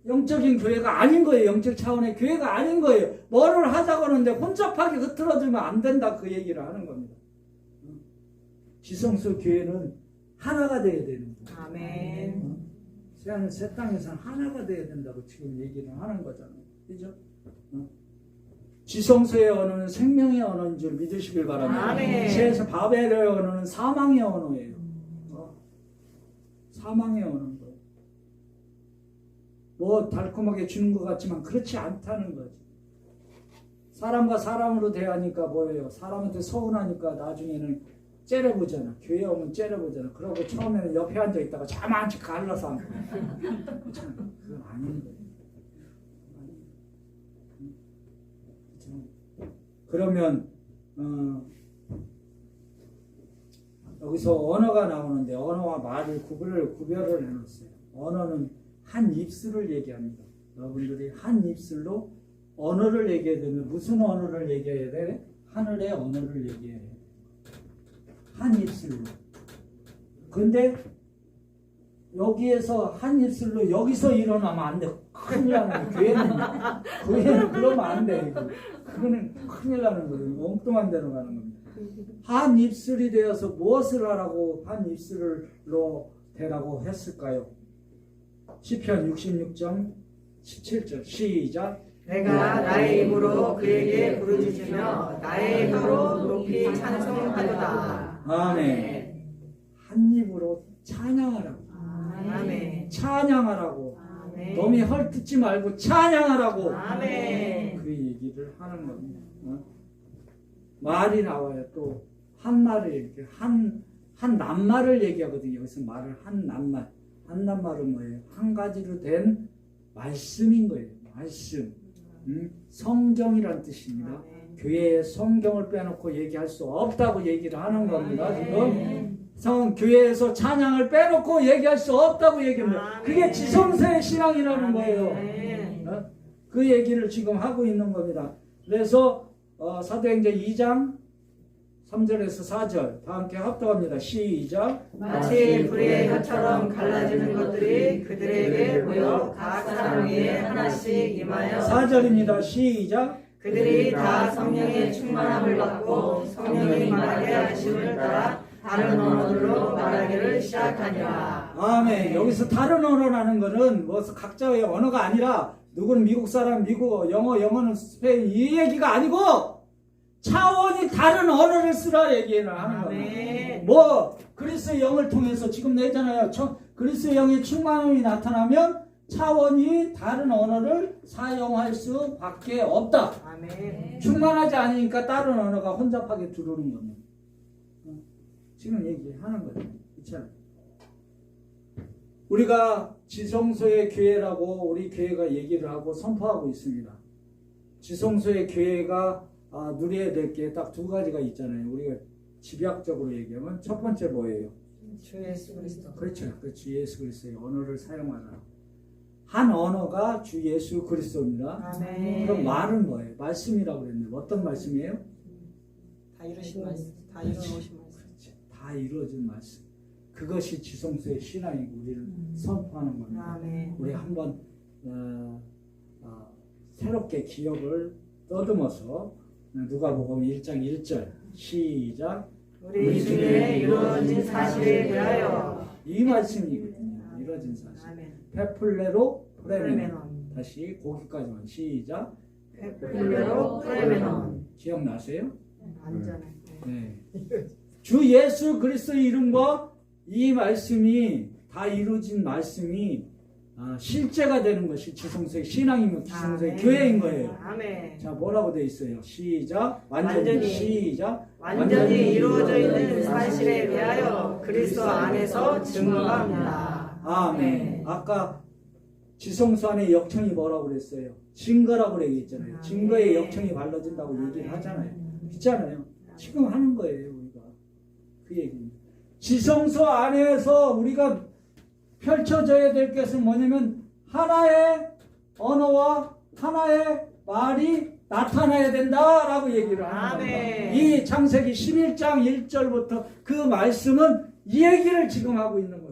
영적인 교회가 아닌 거예요. 영적 차원의 교회가 아닌 거예요. 뭐를 하자고 하는데 혼잡하게 흐트러지면 안 된다. 그 얘기를 하는 겁니다. 지성소 교회는 하나가 돼야 되는 거예요. 아멘. 새 땅에서는 하나가 돼야 된다고 지금 얘기를 하는 거잖아요. 그죠? 지성소의 언어는 생명의 언어인 줄 믿으시길 바랍니다. 아멘. 바벨의 언어는 사망의 언어예요. 사망의 언어인 거예요. 뭐 달콤하게 주는 것 같지만 그렇지 않다는 거죠. 사람과 사람으로 대하니까 뭐예요? 사람한테 서운하니까 나중에는 째려보잖아. 교회 오면 째려보잖아. 그러고 처음에는 옆에 앉아 있다가 자만치 갈라서 앉고. 그건 아닌 거예요. 그러면 여기서 언어가 나오는데 언어와 말을 구별을 해놓았어요. 언어는 한 입술을 얘기합니다. 여러분들이 한 입술로 언어를 얘기해야 되면 무슨 언어를 얘기해야 돼? 하늘의 언어를 얘기해야 돼. 한 입술로. 근데 여기에서 한 입술로 여기서 일어나면 안 돼. 큰일 나는 거예요. 교회는 그러면 안 돼. 그거는 큰일 나는 거예요. 엉뚱한 데로 가는 겁니다. 한 입술이 되어서 무엇을 하라고 한 입술로 되라고 했을까요? 시편 66장 17절 시작. 내가 나의 입으로 그에게 부르짖으며 나의 혀로 높이 찬송하도다. 아멘. 한 입으로 찬양하라고. 아멘. 찬양하라고. 아멘. 너무 헐뜯지 말고 찬양하라고. 아멘. 그 얘기를 하는 겁니다. 말이 나와요. 또 한 말을 이렇게 한 낱말을 얘기하거든요. 여기서 말을 한 낱말. 한 낱말은 뭐예요? 한 가지로 된 말씀인 거예요. 말씀. 성경이란 뜻입니다. 교회에 성경을 빼놓고 얘기할 수 없다고 얘기를 하는 겁니다. 지금 교회에서 찬양을 빼놓고 얘기할 수 없다고 얘기합니다. 그게 지성소의 신앙이라는 거예요. 그 얘기를 지금 하고 있는 겁니다. 그래서 사도행전 2장 3절에서 4절 다 함께 합독합니다. 시작. 마치 불의 혀처럼 갈라지는 것들이 그들에게 보여 각 사람 위에 하나씩 임하여 4절입니다. 시작. 그들이 다 성령의 충만함을 받고 성령이 말하게 하심을 따라 다른 언어들로 말하기를 시작하니라. 아멘. 여기서 다른 언어라는 거는 뭐 각자의 언어가 아니라 누구는 미국 사람 미국 영어는 스페인 이 얘기가 아니고 차원이 다른 언어를 쓰라 얘기를 하는 거예요. 뭐 그리스의 영을 통해서 지금 내잖아요. 그리스의 영의 충만함이 나타나면 차원이 다른 언어를 사용할 수밖에 없다. 아멘. 충만하지 않으니까 다른 언어가 혼잡하게 들어오는 겁니다. 지금 얘기하는 거예요. 있잖아요. 우리가 지성소의 교회라고 우리 교회가 얘기를 하고 선포하고 있습니다. 지성소의 교회가 누려야 될 게 딱 두 가지가 있잖아요. 우리가 집약적으로 얘기하면 첫 번째 뭐예요? 주 예수 그리스도. 그렇죠. 그 주 예수 그리스도의 언어를 사용하라. 한 언어가 주 예수 그리스도입니다. 아멘. 그럼 말은 뭐예요? 말씀이라고 그랬는데 어떤 말씀이에요? 다 이루신 말씀. 다 이루신 말씀. 그렇지. 다 이루어진 말씀. 그것이 지성소의 신앙이고 우리를 선포하는 겁니다. 아멘. 우리 한번 새롭게 기억을 떠듬어서 누가복음 1장 1절 시작. 우리 중에 이루어진 사실에 대하여 이 말씀이거든요. 이루어진 사실. 아멘. 페플레로 프레메논. 프레메논. 다시 거기까지만 시작. 페플레로 프레메논. 기억나세요? 안전해. 네. 주 예수 그리스도의 이름과 이 말씀이 다 이루어진 말씀이 실제가 되는 것이 지성소의 신앙이면 지성소의 교회인 거예요. 아멘. 자, 뭐라고 되어 있어요? 시작. 완전히. 시작. 완전히 이루어져 있는 사실에 대하여 그리스도 안에서 증거합니다. 아멘. 아까 지성소 안에 역청이 뭐라고 그랬어요? 증거라고 얘기했잖아요. 증거에 역청이 발라진다고 얘기를 하잖아요. 있잖아요. 지금 하는 거예요, 우리가. 그 얘기입니다. 지성소 안에서 우리가 펼쳐져야 될 것은 뭐냐면 하나의 언어와 하나의 말이 나타나야 된다라고 얘기를 하는 겁니다. 이 창세기 11장 1절부터 그 말씀은 이 얘기를 지금 하고 있는 겁니다.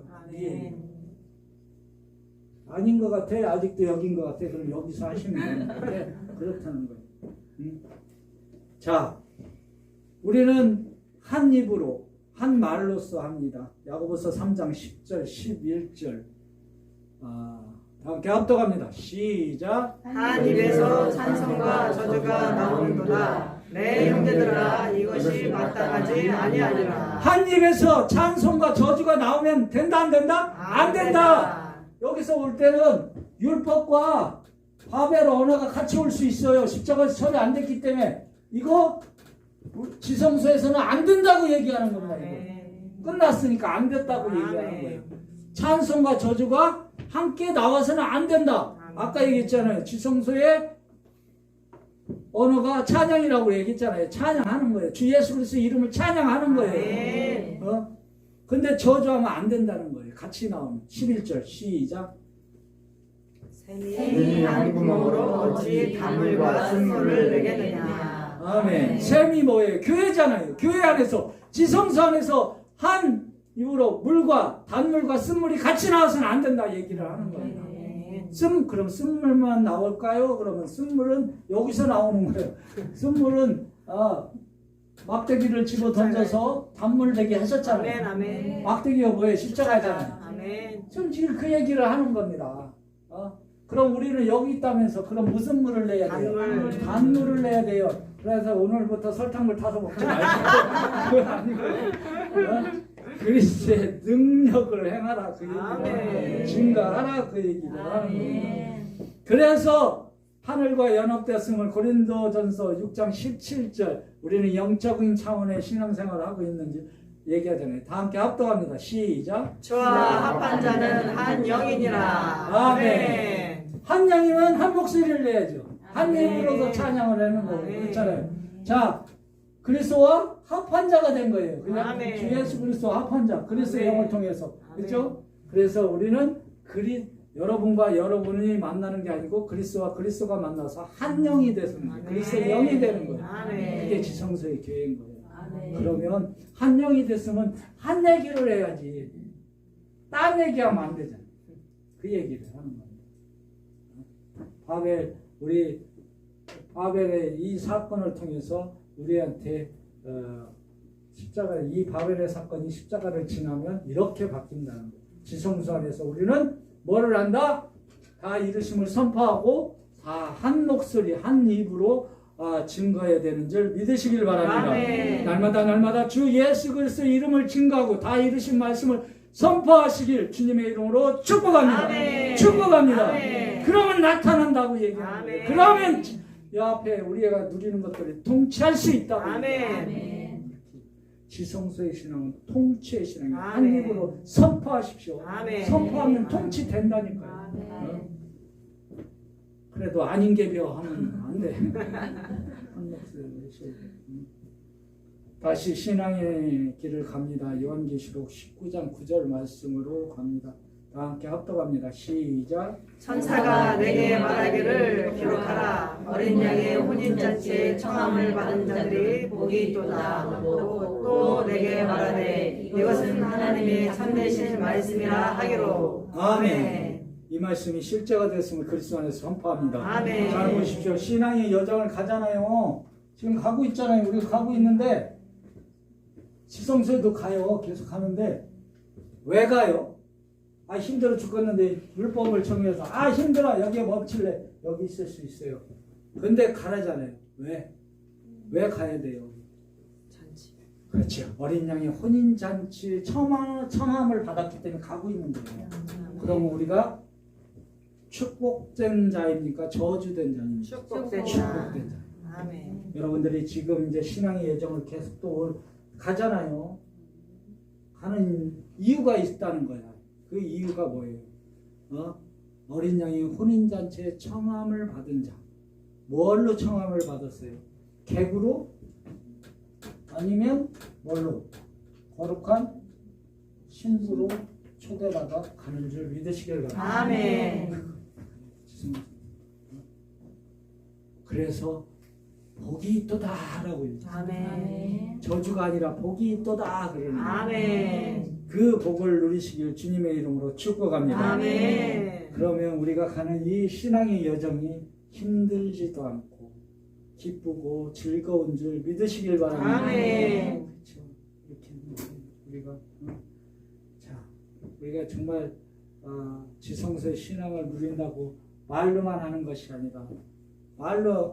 아닌 것 같아. 아직도 여긴 것 같아. 그럼 여기서 하시면 되는데 그렇다는 거예요. 자, 우리는 한 입으로 한 말로써 합니다. 야고보서 3장 10절 11절 다 함께 합독합니다. 시작. 한 입에서 찬송과 저주가 나오는도다. 내 형제들아 이것이 마땅하지 아니하니라. 한 입에서 찬송과 저주가 나오면 된다 안 된다? 안 된다. 여기서 올 때는 율법과 바벨 언어가 같이 올 수 있어요. 십자가에서 처리 안 됐기 때문에 이거 지성소에서는 안 된다고 얘기하는 겁니다. 끝났으니까 안 됐다고 얘기하는 거예요. 찬송과 저주가 함께 나와서는 안 된다. 아까 얘기했잖아요. 지성소의 언어가 찬양이라고 얘기했잖아요. 찬양하는 거예요. 주 예수 그리스도 이름을 찬양하는 거예요. 근데 저주하면 안 된다는 거예요. 같이 나오면 11절 시작. 샘이 한 구멍으로 어찌 단물과 쓴물을 내겠느냐. 아멘. 샘이 뭐예요? 교회잖아요. 교회 안에서 지성소 안에서 한 입으로 물과 단물과 쓴물이 같이 나와서는 안 된다 얘기를 하는 거예요. 그럼 쓴물만 나올까요? 그러면 쓴물은 여기서 나오는 거예요. 쓴물은 막대기를 집어 던져서 단물 되게 하셨잖아요. 아멘. 막대기가 뭐예요? 십자가잖아요. 아멘. 지금 그 얘기를 하는 겁니다. 그럼 우리는 여기 있다면서 그럼 무슨 물을 내야 돼요? 단물을 내야 돼요. 그래서 오늘부터 설탕물 타서 먹지 말고 그건 아니고 그리스도의 능력을 행하라 그 얘기를 증거하라 그 얘기를 하는 겁니다. 그래서 하늘과 연합되었음을 고린도전서 6장 17절 우리는 영적인 차원의 신앙생활을 하고 있는지 얘기하잖아요. 다 함께 합독합니다. 시작. 주와 합한 자는 한 영이니라. 아멘. 한 영이면 한 목소리를 내야죠. 한 입으로도 찬양을 하는 거예요. 그렇잖아요. 자, 그리스도와 합한 자가 된 거예요. 그냥 주 예수 그리스도 합한 자. 그리스도의 영을 통해서. 그렇죠? 그래서 우리는 여러분과 여러분이 만나는 게 아니고 그리스도와 그리스도가 만나서 한 영이 돼서 그리스도의 영이 되는 거예요. 이게 지성소의 교회인 거예요. 그러면 한 영이 됐으면 한 얘기를 해야지. 딴 얘기하면 안 되잖아. 그 얘기를 하는 겁니다. 우리 바벨의 이 사건을 통해서 우리한테 십자가, 이 바벨의 사건이 십자가를 지나면 이렇게 바뀐다는 거예요. 지성소 안에서 우리는 뭐를 한다? 다 이루심을 선포하고 다 한 목소리 한 입으로 증거해야 되는 줄 믿으시길 바랍니다. 아멘. 날마다 주 예수 그리스도의 이름을 증거하고 다 이루신 말씀을 선포하시길 주님의 이름으로 축복합니다. 아멘. 축복합니다. 아멘. 그러면 나타난다고 얘기합니다. 아멘. 그러면 이 앞에 우리가 누리는 것들을 통치할 수 있다고. 아멘. 지성소의 신앙은 통치의 신앙이에요. 한 아멘. 입으로 선포하십시오. 아멘. 선포하면 통치된다니까요. 아멘. 그래도 아닌 게 벼하면 안 돼. 한 목소리로 하셔야 돼. 다시 신앙의 길을 갑니다. 요한계시록 19장 9절 말씀으로 갑니다. 다 함께 합독합니다. 시작. 천사가 내게 말하기를 기록하라. 어린 양의 혼인잔치에 청함을 받은 자들이 복이 있도다. 또 내게 말하되 이것은 하나님의 참되신 말씀이라 하기로. 아멘. 이 말씀이 실제가 됐음을 그리스도 안에서 선포합니다. 아멘. 잘 보십시오. 신앙의 여정을 가잖아요. 지금 가고 있잖아요. 우리가 가고 있는데 지성소에도 가요. 계속 가는데 왜 가요? 힘들어 죽겠는데 율법을 정해서 힘들어 여기에 멈출래. 여기 있을 수 있어요. 근데 가라잖아요. 왜? 왜 가야 돼요? 잔치. 그렇죠. 어린 양의 혼인잔치 청함을 받았기 때문에 가고 있는 거예요. 그러면 우리가 축복된 자입니까? 저주된 자입니까? 축복된 자. 축복된 자. 아멘. 여러분들이 지금 이제 신앙의 여정을 계속 또 가잖아요. 가는 이유가 있다는 거야. 그 이유가 뭐예요? 어린 양이 혼인잔치에 청함을 받은 자. 뭘로 청함을 받았어요? 객으로? 아니면 뭘로? 거룩한 신부로 초대받아 가는 줄 믿으시길 바랍니다. 아멘. 그래서 복이 있도다라고 얘기해요. 아멘. 저주가 아니라 복이 있도다 그러는 거예요. 아멘. 그 복을 누리시길 주님의 이름으로 축복합니다. 아멘. 그러면 우리가 가는 이 신앙의 여정이 힘들지도 않고 기쁘고 즐거운 줄 믿으시길 바랍니다. 아멘. 그렇죠. 이렇게 우리가 정말 지성소의 신앙을 누린다고 말로만 하는 것이 아니라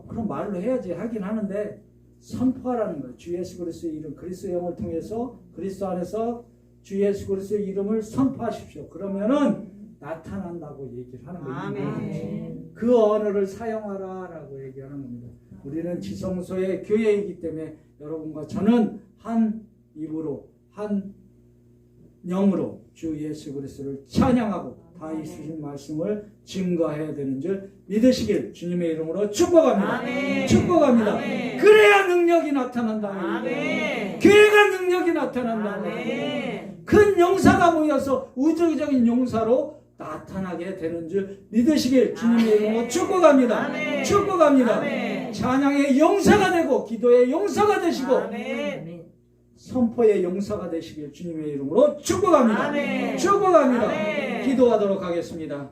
그럼 말로 해야지 하긴 하는데 선포하라는 거예요. 주 예수 그리스도의 이름, 그리스도의 영을 통해서 그리스도 안에서 주 예수 그리스도의 이름을 선포하십시오. 그러면은 나타난다고 얘기를 하는 거예요. 아멘. 그 언어를 사용하라라고 얘기하는 겁니다. 우리는 지성소의 교회이기 때문에 여러분과 저는 한 입으로 한 영으로 주 예수 그리스도를 찬양하고 다 이루신 말씀을 증거해야 되는 줄 믿으시길 주님의 이름으로 축복합니다. 아멘. 축복합니다. 아멘. 그래야 능력이 나타난다는 아멘. 거예요. 교회가 능력이 나타난다는 거예요. 아멘. 큰 용사가 모여서 우주적인 용사로 나타나게 되는 줄 믿으시길 주님의 아멘. 이름으로 축복합니다. 아멘. 축복합니다. 아멘. 찬양의 용사가 되고 기도의 용사가 되시고 아멘. 선포의 용사가 되시길 주님의 이름으로 축복합니다. 아멘. 축복합니다. 아멘. 기도하도록 하겠습니다.